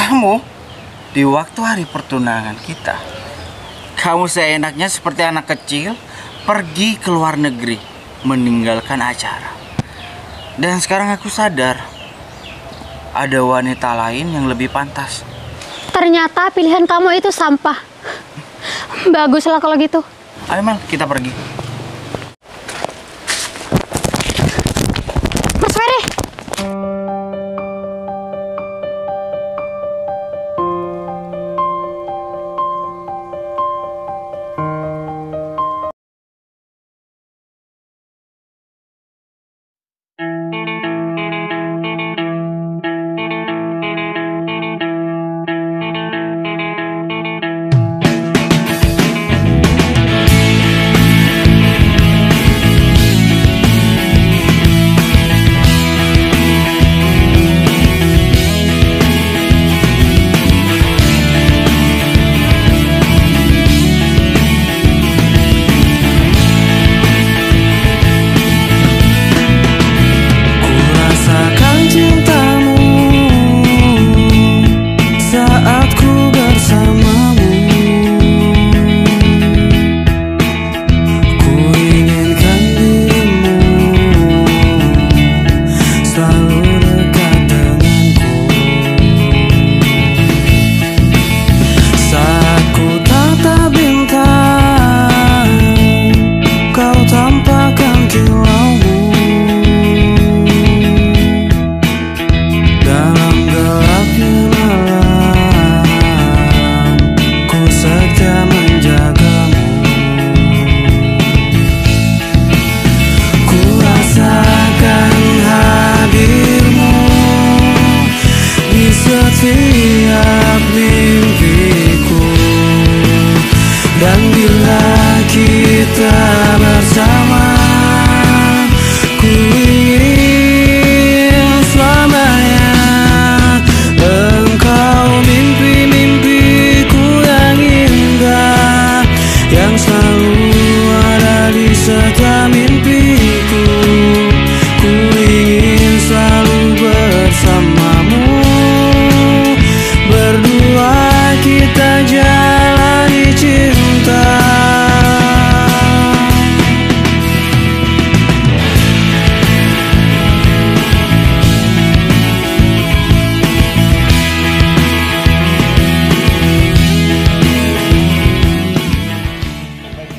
Kamu di waktu hari pertunangan kita, kamu seenaknya seperti anak kecil pergi ke luar negeri meninggalkan acara. Dan sekarang aku sadar ada wanita lain yang lebih pantas. Ternyata pilihan kamu itu sampah. Baguslah kalau gitu. Ayo Mel, kita pergi. Mas Ferry.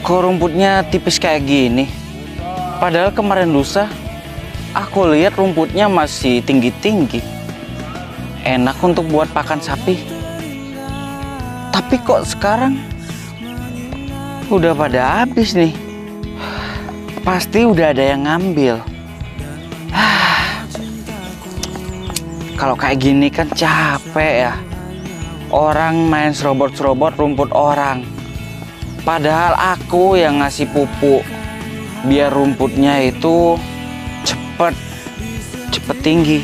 Kok rumputnya tipis kayak gini? Padahal kemarin lusa aku lihat rumputnya masih tinggi-tinggi. Enak untuk buat pakan sapi. Tapi kok sekarang udah pada habis nih. Pasti udah ada yang ngambil. Kalau kayak gini kan capek ya. Orang main serobot-serobot rumput orang. Padahal aku yang ngasih pupuk biar rumputnya itu cepet tinggi.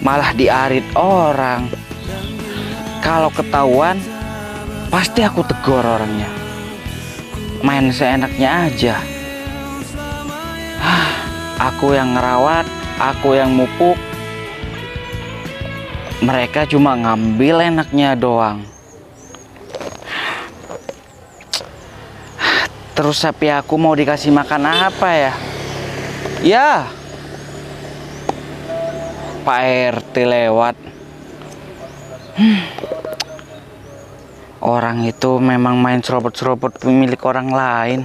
Malah diarit orang. Kalau ketahuan pasti aku tegur orangnya. Main seenaknya aja. Aku yang ngerawat, aku yang mupuk. Mereka cuma ngambil enaknya doang. Terus sapi aku mau dikasih makan apa ya? Ya, Pak RT lewat. Orang itu memang main serobot-serobot milik orang lain.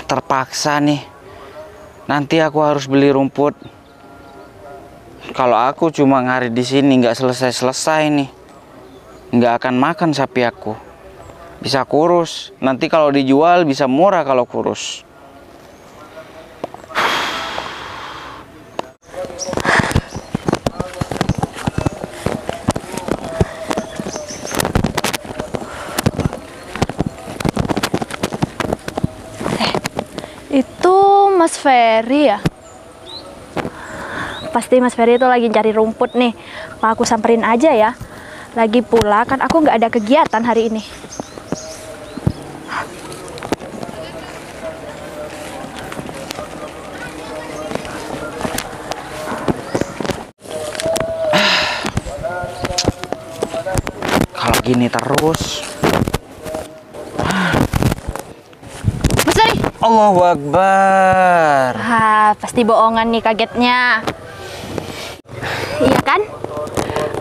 Terpaksa nih. Nanti aku harus beli rumput. Kalau aku cuma ngarit di sini nggak selesai nih, nggak akan makan sapi aku. Bisa kurus. Nanti kalau dijual bisa murah kalau kurus. Itu Mas Ferry ya? Pasti Mas Ferry itu lagi cari rumput nih. Aku samperin aja ya. Lagi pula kan aku nggak ada kegiatan hari ini. gini terus. Mas Ferry. Allahu Akbar. Pasti bohongan nih kagetnya. Iya kan?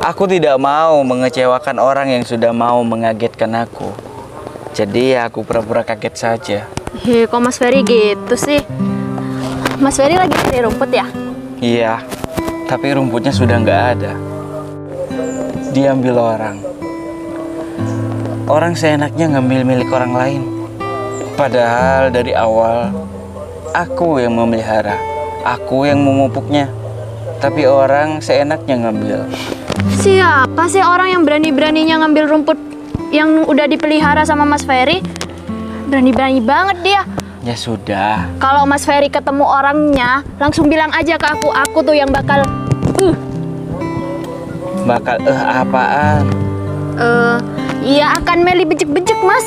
Aku tidak mau mengecewakan orang yang sudah mau mengagetkan aku. Jadi ya aku pura-pura kaget saja. Kok Mas Ferry gitu sih? Mas Ferry lagi cari rumput ya? Iya, tapi rumputnya sudah nggak ada. Diambil orang. Orang seenaknya ngambil milik orang lain. Padahal dari awal aku yang memelihara, aku yang memupuknya. Tapi orang seenaknya ngambil. Siapa sih orang yang berani-beraninya ngambil rumput yang udah dipelihara sama Mas Ferry? Berani-berani banget dia. Ya sudah. Kalau Mas Ferry ketemu orangnya, langsung bilang aja ke aku tuh yang bakal Bakal apaan? Iya akan meli bejek-bejek, Mas.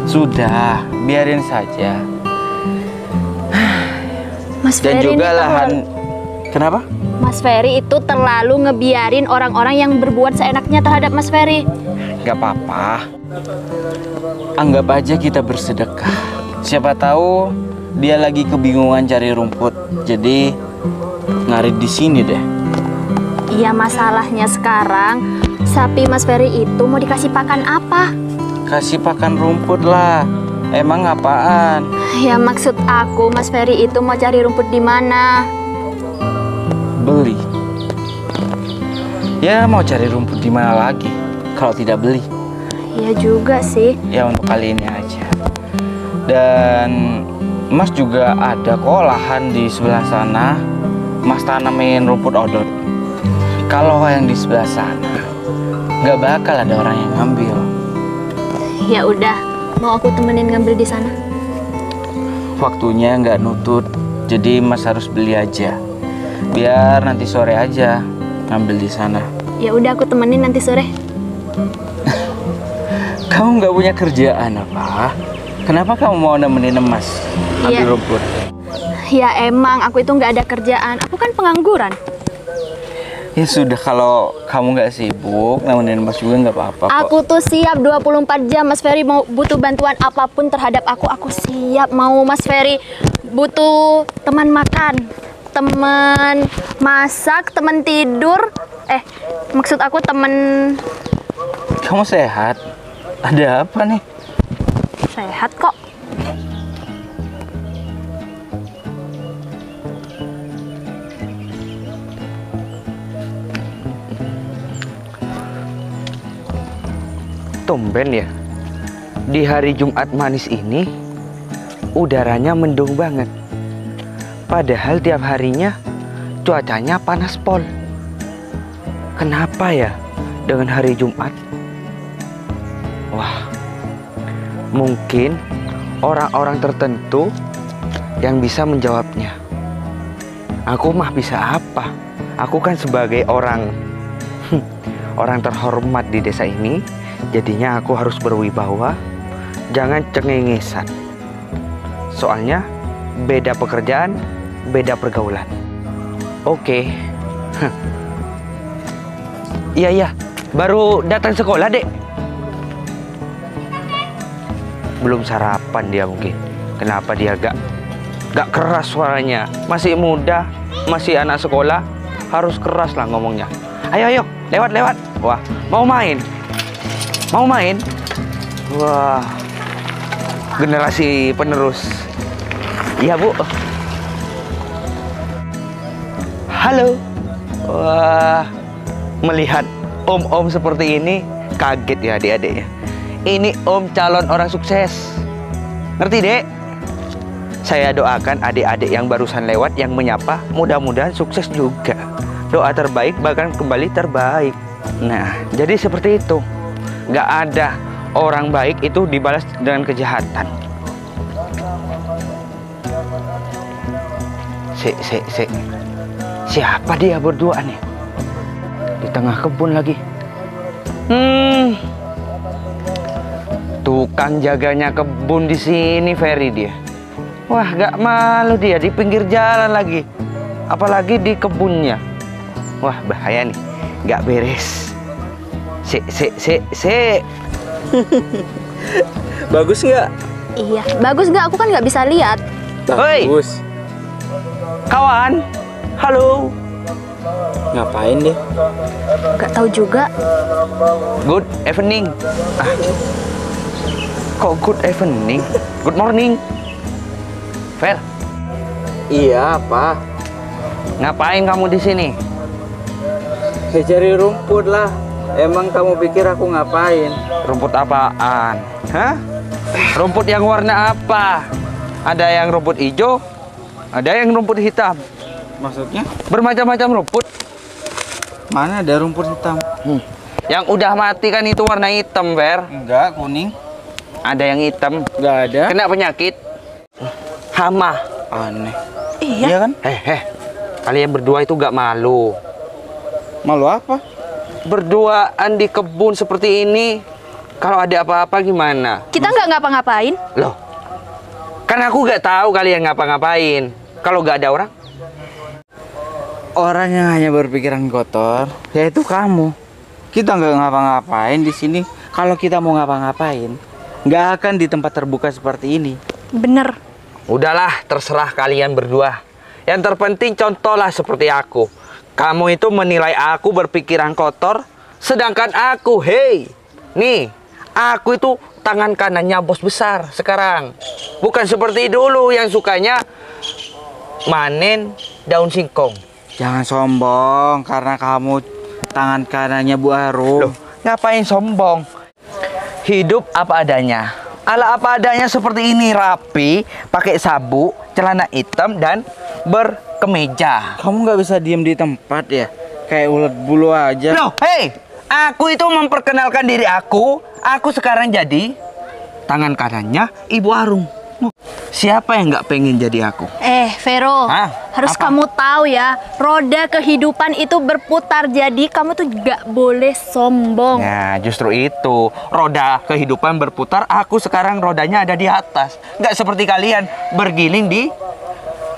Sudah, biarin saja. Mas Dan Ferry juga ini lahan. Kenapa? Mas Ferry itu terlalu ngebiarin orang-orang yang berbuat seenaknya terhadap Mas Ferry. Gak apa-apa. Anggap aja kita bersedekah. Siapa tahu dia lagi kebingungan cari rumput. Jadi ngarit di sini deh. Iya, masalahnya sekarang sapi Mas Ferry itu mau dikasih pakan apa? Kasih pakan rumput lah. Emang apaan? Ya maksud aku Mas Ferry itu mau cari rumput di mana? Beli. Ya mau cari rumput di mana lagi kalau tidak beli? Iya juga sih. Ya untuk kali ini aja. Dan Mas juga ada kok lahan di sebelah sana. Mas tanamin rumput odot. Kalau yang di sebelah sana nggak bakal ada orang yang ngambil. Ya udah, mau aku temenin ngambil di sana. Waktunya nggak nutut, jadi Mas harus beli aja. Biar nanti sore aja ngambil di sana. Ya udah aku temenin nanti sore. Kamu nggak punya kerjaan apa? Kenapa kamu mau nemenin Mas ambil Iya. rumput? Ya emang aku itu nggak ada kerjaan. Aku kan pengangguran. Ya sudah, kalau kamu nggak sibuk nemenin Mas juga nggak apa-apa kok. Aku tuh siap 24 jam. Mas Ferry mau butuh bantuan apapun terhadap aku siap. Mau Mas Ferry butuh teman makan, teman masak, teman tidur. Maksud aku teman Kamu sehat? Ada apa nih? sehat kok. Tumben ya, di hari Jumat manis ini udaranya mendung banget. Padahal tiap harinya cuacanya panas pol. Kenapa ya dengan hari Jumat? Wah, mungkin orang-orang tertentu yang bisa menjawabnya. Aku mah bisa apa? Aku kan sebagai orang terhormat di desa ini. Jadinya aku harus berwibawa, jangan cengengesan. Soalnya beda pekerjaan, beda pergaulan. Oke. Iya, baru datang sekolah, Dek. Belum sarapan dia mungkin. Kenapa dia gak keras suaranya? Masih muda, masih anak sekolah, harus keras lah ngomongnya. Ayo, lewat. Wah, mau main? Mau main? Wah, generasi penerus. Iya, Bu. Halo. Wah, melihat om-om seperti ini, kaget ya adik-adik ya. Ini om calon orang sukses. Ngerti, Dek? Saya doakan adik-adik yang barusan lewat, yang menyapa, mudah-mudahan sukses juga. Doa terbaik bahkan kembali terbaik. Nah, jadi seperti itu. Gak ada orang baik itu dibalas dengan kejahatan. Siapa dia berdua nih? Di tengah kebun lagi. Tukang jaganya kebun di sini Ferry dia. Wah, gak malu dia di pinggir jalan lagi. Apalagi di kebunnya. Wah, bahaya nih. Gak beres. Se. Bagus nggak? Iya, bagus nggak? Aku kan nggak bisa lihat. Hoi. Bagus. Kawan, halo. Ngapain dia? Nggak tahu juga. Good evening. Kok good evening? Good morning. Fer, Iya, apa? ngapain kamu di sini? Saya cari rumput lah. Emang kamu pikir aku ngapain? Rumput apaan? Hah? Rumput yang warna apa? Ada yang rumput hijau, ada yang rumput hitam. Maksudnya? Bermacam-macam rumput. Mana ada rumput hitam? Yang udah mati kan itu warna hitam, Fer. Enggak, kuning. Ada yang hitam. Enggak ada. Kena penyakit. Hama. Aneh. Iya. kan? Kalian berdua itu gak malu. Malu apa? Berduaan di kebun seperti ini. Kalau ada apa-apa gimana? Kita nggak ngapa-ngapain. Loh, kan aku gak tahu kalian ngapa-ngapain. Kalau gak ada orang? Orang yang hanya berpikiran kotor, yaitu kamu. Kita nggak ngapa-ngapain di sini. Kalau kita mau ngapa-ngapain, nggak akan di tempat terbuka seperti ini. Bener. Udahlah, terserah kalian berdua. Yang terpenting contohlah seperti aku. Kamu itu menilai aku berpikiran kotor, sedangkan aku, nih, aku itu tangan kanannya bos besar sekarang. Bukan seperti dulu yang sukanya manen daun singkong. Jangan sombong karena kamu tangan kanannya Bu Arum. Loh, ngapain sombong? Hidup apa adanya. Ala apa adanya seperti ini, rapi, pakai sabuk, celana hitam dan berkemeja. Kamu nggak bisa diem di tempat ya? Kayak ulat bulu aja. Loh, aku itu memperkenalkan diri aku. Aku sekarang jadi tangan kanannya Ibu Arum. Siapa yang nggak pengen jadi aku? Vero, Hah? harus Apa? kamu tahu ya, roda kehidupan itu berputar, jadi kamu tuh nggak boleh sombong. Nah, justru itu. Roda kehidupan berputar, aku sekarang rodanya ada di atas. Nggak seperti kalian, bergiling di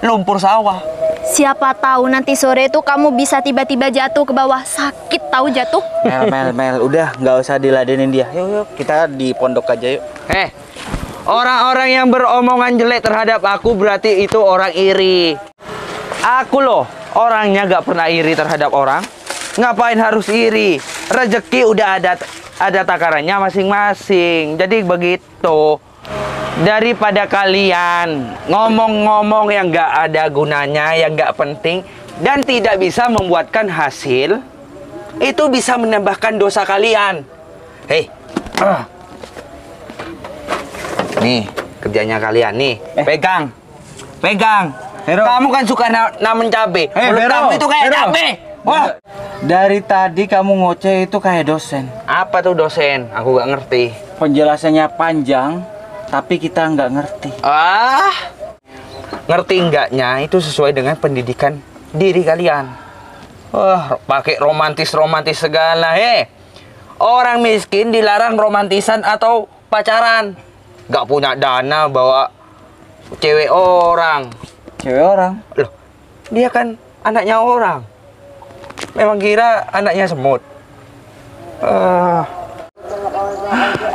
lumpur sawah. Siapa tahu nanti sore itu kamu bisa tiba-tiba jatuh ke bawah, sakit tahu jatuh. Mel, udah nggak usah diladenin dia. Yuk, kita di pondok aja yuk. Orang-orang yang beromongan jelek terhadap aku berarti itu orang iri. Aku loh, orangnya gak pernah iri terhadap orang. Ngapain harus iri? Rezeki udah ada takarannya masing-masing. Jadi begitu. Daripada kalian ngomong-ngomong yang gak ada gunanya, yang gak penting, dan tidak bisa membuatkan hasil, itu bisa menambahkan dosa kalian. Nih, kerjanya kalian nih. Pegang. Vero. Kamu kan suka namen cabe. Mulut Vero, kamu itu kayak Vero. cabe. Wah. Dari tadi kamu ngoceh itu kayak dosen. Apa tuh dosen? Aku gak ngerti. Penjelasannya panjang, tapi kita nggak ngerti. Ngerti enggaknya itu sesuai dengan pendidikan diri kalian. Wah, pakai romantis segala. Orang miskin dilarang romantisan atau pacaran. Gak punya dana bawa cewek orang. Cewek orang. Loh, dia kan anaknya orang. Memang kira anaknya semut.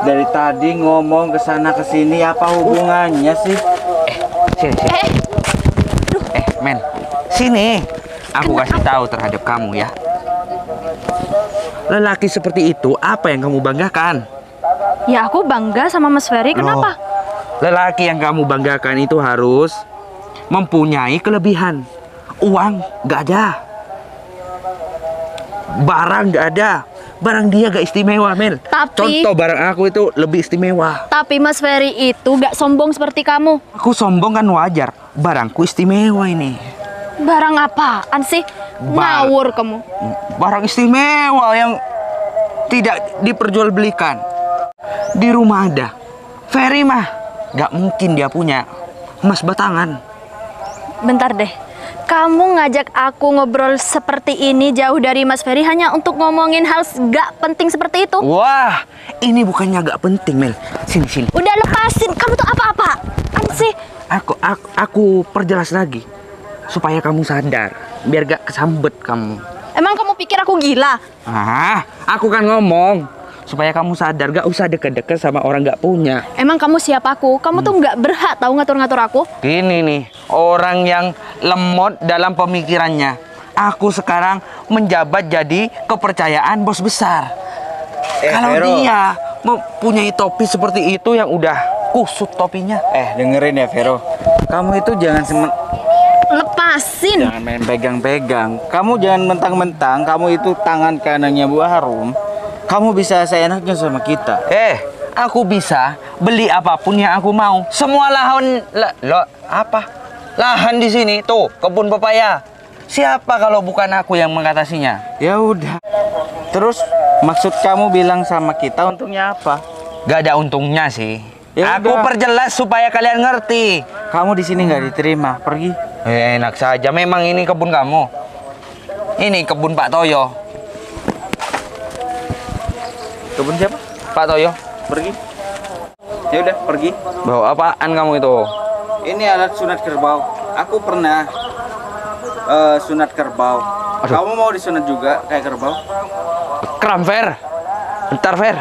Dari tadi ngomong kesana kesini, apa hubungannya sih? Sini. Men, sini. Aku kasih tahu terhadap kamu ya. Lelaki seperti itu apa yang kamu banggakan? Ya aku bangga sama Mas Ferry, kenapa? Lelaki yang kamu banggakan itu harus mempunyai kelebihan. Uang gak ada, barang gak ada, barang dia gak istimewa, Mel. Tapi- Contoh barang aku itu lebih istimewa. Tapi Mas Ferry itu gak sombong seperti kamu. Aku sombong kan wajar, barangku istimewa ini. Barang apaan sih? Ngawur kamu. Barang istimewa yang tidak diperjualbelikan. Di rumah ada. Ferry mah gak mungkin dia punya emas batangan. Bentar deh. Kamu ngajak aku ngobrol seperti ini jauh dari Mas Ferry hanya untuk ngomongin hal gak penting seperti itu? Wah, ini bukannya gak penting, Mel. Sini. Udah lepasin, kamu tuh apa-apa? Kan sih? Aku perjelas lagi supaya kamu sadar, biar gak kesambet kamu. Emang kamu pikir aku gila? Aku kan ngomong supaya kamu sadar gak usah deket-deket sama orang gak punya. Emang kamu siapa aku? Kamu tuh nggak berhak tahu ngatur-ngatur aku. Gini nih, orang yang lemot dalam pemikirannya. Aku sekarang menjabat jadi kepercayaan bos besar. Kalau Vero, dia mempunyai topi seperti itu yang udah kusut topinya. dengerin ya Vero. Kamu itu jangan Lepasin. jangan main pegang-pegang. Kamu jangan mentang-mentang kamu itu tangan kanannya Bu Harum. Kamu bisa seenaknya sama kita. Aku bisa beli apapun yang aku mau. Semua lahan di sini tuh kebun pepaya. Siapa kalau bukan aku yang mengatasinya? Ya udah. Terus maksud kamu bilang sama kita untungnya apa? Gak ada untungnya sih. Ya Aku udah. perjelas supaya kalian ngerti. Kamu di sini nggak diterima, pergi. Enak saja, memang ini kebun kamu. Ini kebun Pak Toyo. Kebun siapa? Pak Toyo, Pergi. Ya udah, pergi. bawa apaan kamu itu? Ini alat sunat kerbau. Aku pernah sunat kerbau. Aduh. Kamu mau disunat juga kayak kerbau? Kram, Fer. Bentar, Fer.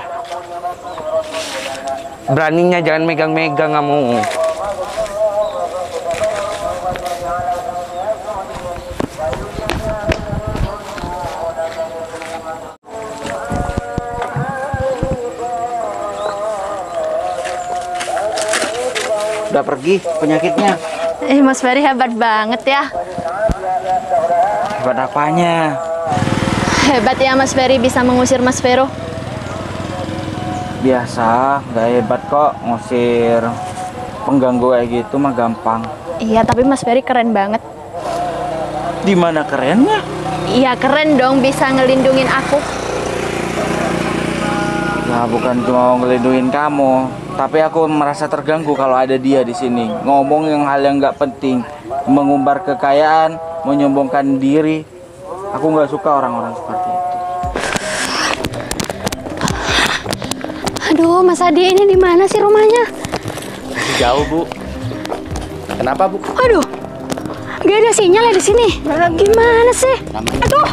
Beraninya jangan megang-megang kamu. Udah pergi penyakitnya. Mas Ferry hebat banget ya. Hebat apanya? Hebat ya Mas Ferry bisa mengusir Mas Vero. Biasa, nggak hebat kok ngusir pengganggu kayak gitu mah gampang. Iya, tapi Mas Ferry keren banget. Di mana kerennya? Iya, keren dong bisa ngelindungin aku. Nah, bukan cuma ngelindungin kamu, tapi aku merasa terganggu kalau ada dia di sini. Ngomong yang hal yang nggak penting, mengumbar kekayaan, menyombongkan diri. Aku nggak suka orang-orang seperti itu. Aduh, Mas Adi ini di mana sih rumahnya? Jauh, Bu. Kenapa, Bu? Aduh, gak ada sinyal ya di sini. Gimana sih? Aduh.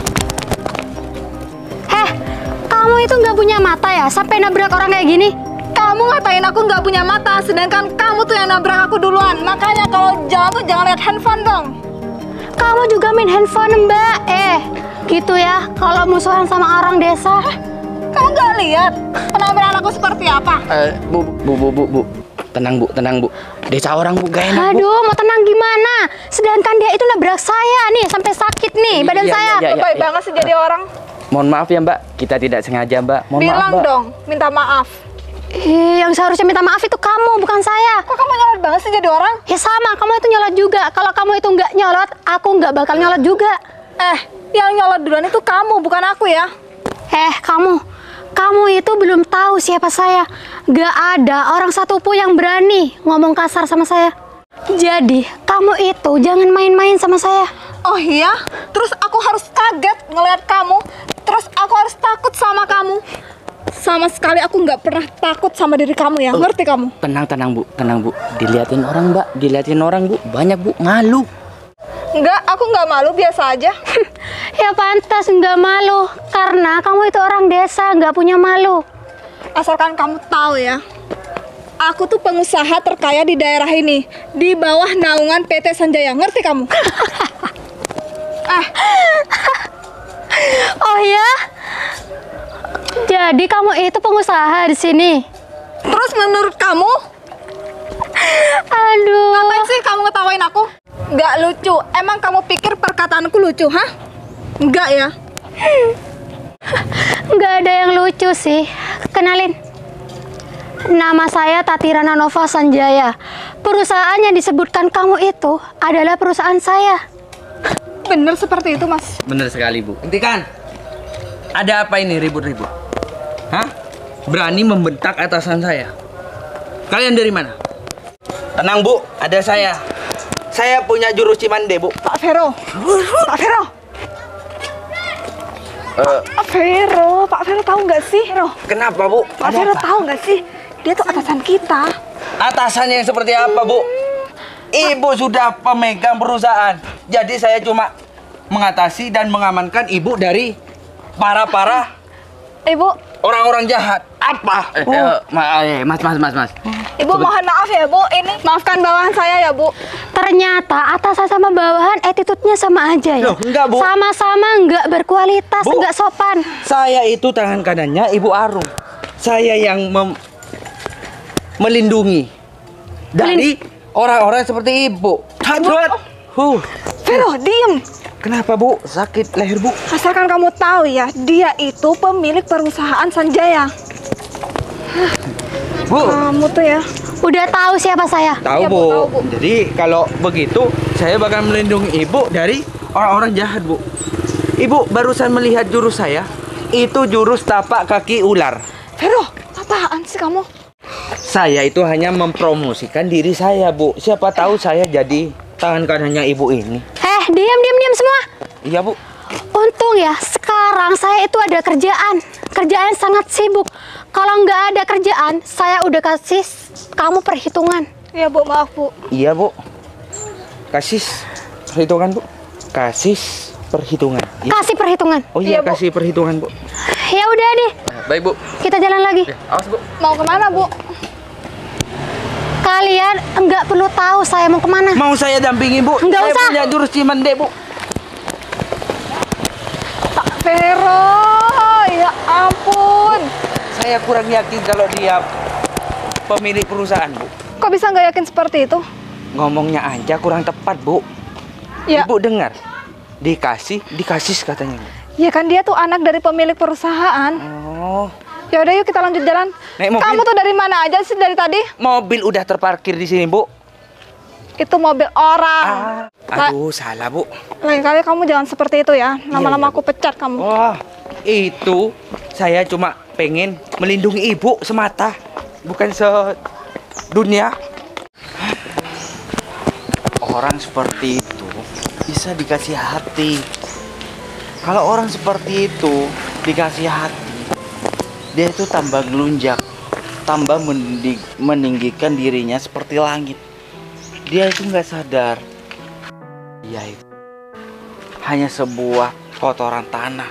Kamu itu nggak punya mata ya? Sampai nabrak orang kayak gini? Kamu ngatain aku nggak punya mata, sedangkan kamu tuh yang nabrak aku duluan. Makanya kalau jalan tuh jangan lihat handphone dong. Kamu juga main handphone, Mbak. Gitu ya. Kalau musuhan sama orang desa. Kamu nggak lihat penampilan aku seperti apa? Bu. Tenang, Bu. Desa orang, Bu, gak enak, Bu. Aduh, mau tenang gimana? Sedangkan dia itu nabrak saya nih, sampai sakit nih badan Iya, saya. iya, iya, Baik iya. banget sih jadi orang. Mohon maaf ya, Mbak. Kita tidak sengaja, Mbak. Mohon maaf, Bilang Mbak. dong, minta maaf. Yang seharusnya minta maaf itu kamu, bukan saya. Kok kamu nyolot banget sih jadi orang? Ya sama, kamu itu nyolot juga. Kalau kamu itu nggak nyolot, aku nggak bakal nyolot juga. Yang nyolot duluan itu kamu, bukan aku ya. Kamu itu belum tahu siapa saya. Gak ada orang satupun yang berani ngomong kasar sama saya. Jadi, kamu itu jangan main-main sama saya. Oh iya? Terus aku harus kaget ngelihat kamu. Terus aku harus takut sama kamu. Sama sekali aku nggak pernah takut sama diri kamu ya. Ngerti kamu? Tenang, Bu. Diliatin orang, Mbak. Diliatin orang, Bu. Banyak, Bu. Malu. Enggak, aku nggak malu, biasa aja. Ya pantas nggak malu, karena kamu itu orang desa, nggak punya malu. Asalkan kamu tahu ya, aku tuh pengusaha terkaya di daerah ini, di bawah naungan PT Sanjaya, ngerti kamu? Oh ya? Jadi kamu itu pengusaha di sini? Terus menurut kamu? Aduh. Ngapain sih kamu ngetawain aku? Nggak lucu. Emang kamu pikir perkataanku lucu, hah? Nggak ya? Nggak ada yang lucu sih. Kenalin. Nama saya Tatirana Nova Sanjaya. Perusahaan yang disebutkan kamu itu adalah perusahaan saya. Bener seperti itu, Mas. Bener sekali, Bu. Hentikan. Ada apa ini ribut-ribut? Hah? Berani membentak atasan saya? Kalian dari mana? Tenang, Bu. Ada saya. Saya punya jurus Cimande, Bu. Pak Vero. Pak Vero. Pak Vero tahu nggak sih? Kenapa, Bu? Pak Vero tahu nggak sih? Dia tuh atasan kita. Atasan yang seperti apa, Bu? Ibu sudah pemegang perusahaan. Jadi saya cuma mengatasi dan mengamankan ibu dari para Ibu, orang-orang jahat. Apa? Mas. Ibu mohon maaf ya Bu, ini maafkan bawahan saya ya Bu. Ternyata atasan sama bawahan attitude-nya sama aja ya. Loh, enggak, Bu. Sama-sama enggak berkualitas, Bu. enggak sopan. Saya itu tangan kanannya Ibu Arum. Saya yang melindungi dari orang-orang seperti Ibu. Hadrat. Vero, diem. Kenapa Bu? Sakit leher Bu? Asalkan kamu tahu ya, dia itu pemilik perusahaan Sanjaya. Bu, Kamu tuh ya. Udah tahu siapa saya? tahu Iya, Bu, Bu. tahu, Bu. Jadi kalau begitu saya bakal melindungi Ibu dari orang-orang jahat Bu. Ibu barusan melihat jurus saya. Itu jurus tapak kaki ular. Vero, apaan sih kamu? Saya itu hanya mempromosikan diri saya Bu. Siapa tahu saya jadi tangan kanannya Ibu ini. Diam semua. Iya Bu. Untung ya, sekarang saya itu ada kerjaan. Kerjaan sangat sibuk. Kalau nggak ada kerjaan, saya udah kasih kamu perhitungan. Ya Bu, maaf Bu. Iya Bu. Kasih perhitungan Bu. Kasih perhitungan. Iya. Kasih perhitungan. Oh iya, Iya, Bu. kasih perhitungan Bu. Ya udah deh, Baik, Bu. kita jalan lagi. Awas, Bu. Mau kemana Bu? Kalian nggak perlu tahu saya mau kemana. Mau saya dampingi Bu? Nggak Saya usah. punya jurus Cimande Bu. Vero, ya ampun. Saya kurang yakin kalau dia pemilik perusahaan Bu. Kok bisa nggak yakin seperti itu? Ngomongnya aja kurang tepat Bu. Ya, Ibu dengar? Dikasih katanya Bu. ya kan dia tuh anak dari pemilik perusahaan. Oh, Ya udah yuk kita lanjut jalan. Naik mobil. Kamu tuh dari mana aja sih dari tadi? mobil udah terparkir di sini Bu. Itu mobil orang. Aduh, salah Bu. Lain kali kamu jangan seperti itu ya. Lama-lama iya, aku pecat kamu. Wah, itu saya cuma pengen melindungi ibu semata, bukan sedunia. Orang seperti itu bisa dikasih hati. Kalau orang seperti itu dikasih hati, dia itu tambah gelunjak, tambah meninggikan dirinya seperti langit. Dia itu nggak sadar, dia itu hanya sebuah kotoran tanah.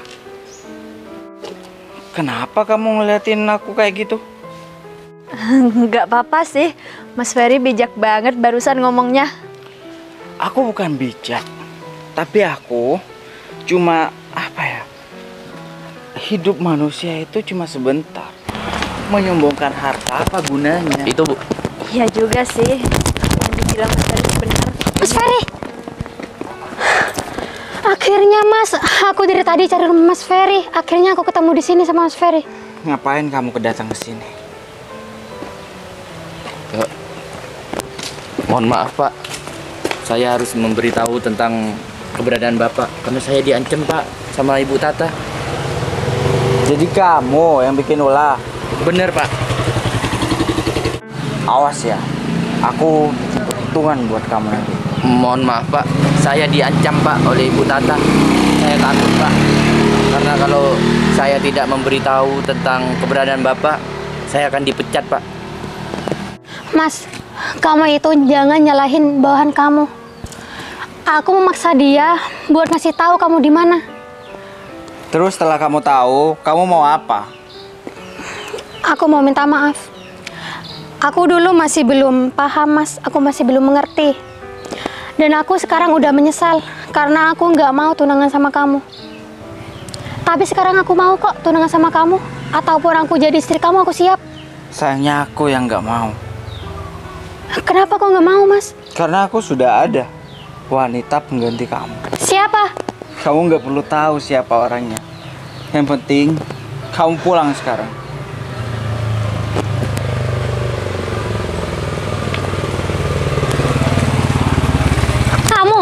Kenapa kamu ngeliatin aku kayak gitu? Nggak apa-apa sih, Mas Ferry bijak banget barusan ngomongnya. Aku bukan bijak, tapi aku cuma hidup manusia itu cuma sebentar. Menyombongkan harta apa gunanya? Itu, Bu. Iya juga sih, yang dibilang Mas Ferry benar. Mas Ferry, akhirnya Mas, aku dari tadi cari rumah Mas Ferry. Akhirnya aku ketemu di sini sama Mas Ferry. Ngapain kamu kedatang ke sini? Mohon maaf, Pak. Saya harus memberitahu tentang keberadaan Bapak karena saya diancam, Pak, sama Ibu Tata. Jadi kamu yang bikin ulah. Bener, Pak. Awas ya, aku hitungan buat kamu nanti. Mohon maaf, Pak. Saya diancam, Pak, oleh Ibu Tata. Saya takut, Pak. Karena kalau saya tidak memberitahu tentang keberadaan Bapak, saya akan dipecat, Pak. Mas, kamu itu jangan nyalahin bawahan kamu. Aku memaksa dia buat ngasih tahu kamu di mana. Terus setelah kamu tahu, kamu mau apa? Aku mau minta maaf. Aku dulu masih belum paham, Mas. Aku masih belum mengerti. Dan aku sekarang udah menyesal karena aku nggak mau tunangan sama kamu. Tapi sekarang aku mau kok tunangan sama kamu. Ataupun aku jadi istri kamu, aku siap. Sayangnya aku yang nggak mau. Kenapa kok nggak mau, Mas? Karena aku sudah ada wanita pengganti kamu. Siapa? Kamu nggak perlu tahu siapa orangnya. Yang penting kamu pulang sekarang. Kamu.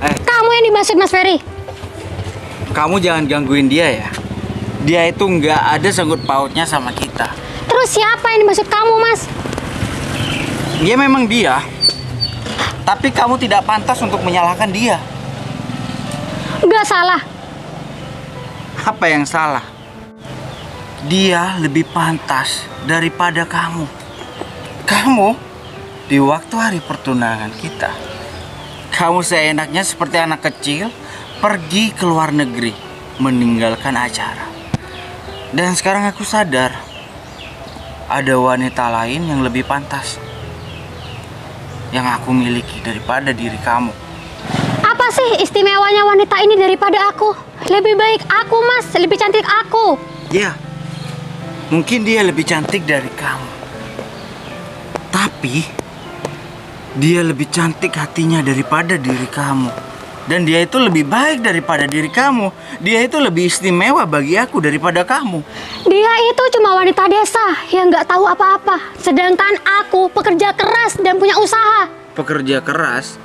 Kamu yang dimaksud Mas Ferry. Kamu jangan gangguin dia ya. Dia itu nggak ada sangkut pautnya sama kita. Terus siapa yang dimaksud kamu, Mas? Dia memang dia. Tapi kamu tidak pantas untuk menyalahkan dia. Nggak salah. Apa yang salah? Dia lebih pantas daripada kamu. Kamu di waktu hari pertunangan kita, Kamu seenaknya seperti anak kecil pergi ke luar negeri, meninggalkan acara. Dan sekarang aku sadar, ada wanita lain yang lebih pantas yang aku miliki daripada diri kamu. Apa sih istimewanya wanita ini daripada aku? Lebih baik aku, Mas. Lebih cantik aku. Ya, mungkin dia lebih cantik dari kamu. Tapi dia lebih cantik hatinya daripada diri kamu. Dan dia itu lebih baik daripada diri kamu. Dia itu lebih istimewa bagi aku daripada kamu. Dia itu cuma wanita desa yang nggak tahu apa-apa. Sedangkan aku pekerja keras dan punya usaha. Pekerja keras?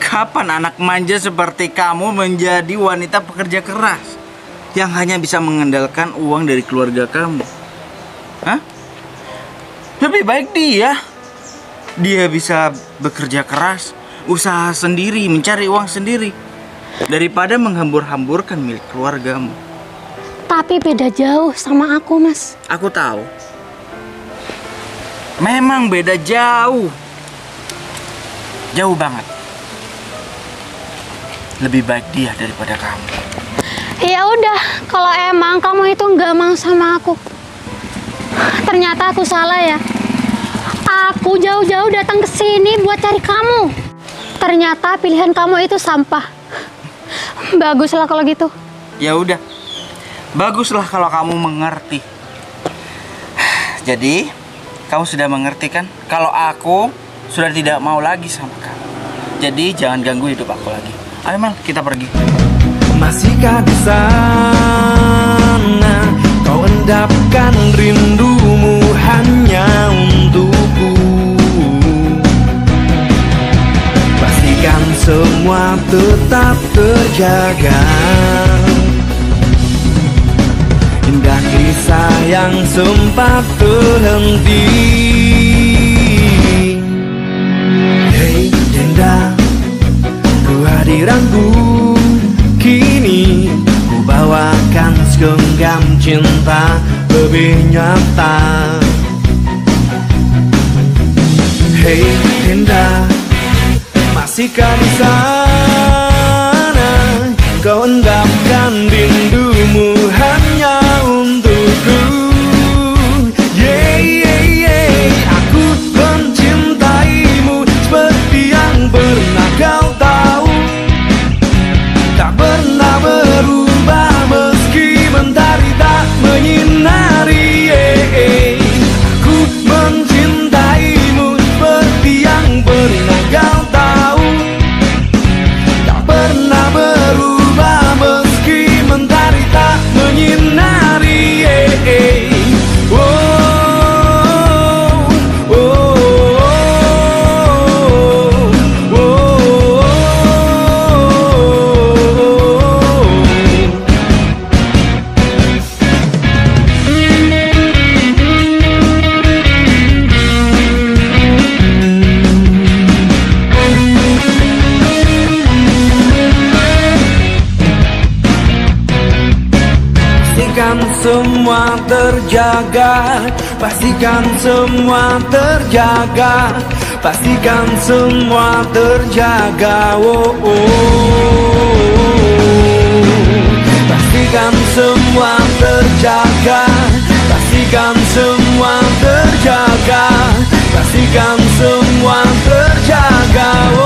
Kapan anak manja seperti kamu menjadi wanita pekerja keras yang hanya bisa mengandalkan uang dari keluarga kamu? Hah? Lebih baik dia. Dia bisa bekerja keras, usaha sendiri, mencari uang sendiri, daripada menghambur-hamburkan milik keluargamu. Tapi beda jauh sama aku, Mas. Aku tahu. Memang beda jauh. Jauh banget. Lebih baik dia daripada kamu. Ya udah, kalau emang kamu itu nggak mau sama aku, ternyata aku salah ya. Aku jauh-jauh datang ke sini buat cari kamu. Ternyata pilihan kamu itu sampah. Baguslah kalau gitu. Ya udah. Baguslah kalau kamu mengerti. Jadi, kamu sudah mengerti kan? Kalau aku sudah tidak mau lagi sama kamu. Jadi, jangan ganggu hidup aku lagi. Ayo Mel, kita pergi. Masihkah di sana kau endapkan rindumu hanya untukku? Pastikan semua tetap terjaga. Indah kisah yang sempat terhenti. Hey Dinda, kehadiranku kini ku bawakan segenggam cinta lebih nyata. Hey Dinda, masihkah di sana kau endapkan rindumu hanya untukku? Yeah, yeah, yeah. Aku mencintaimu seperti yang pernah kau tahu. Tak pernah berubah meski mentari tak menyinari. Aku mencintaimu seperti yang pernah kau tahu. Tak pernah berubah meski mentari tak menyinari. Oh, oh, oh, oh, oh. Pastikan semua terjaga, pastikan semua terjaga, pastikan semua terjaga. Oh, oh. Pastikan semua terjaga, pastikan semua terjaga, pastikan semua terjaga.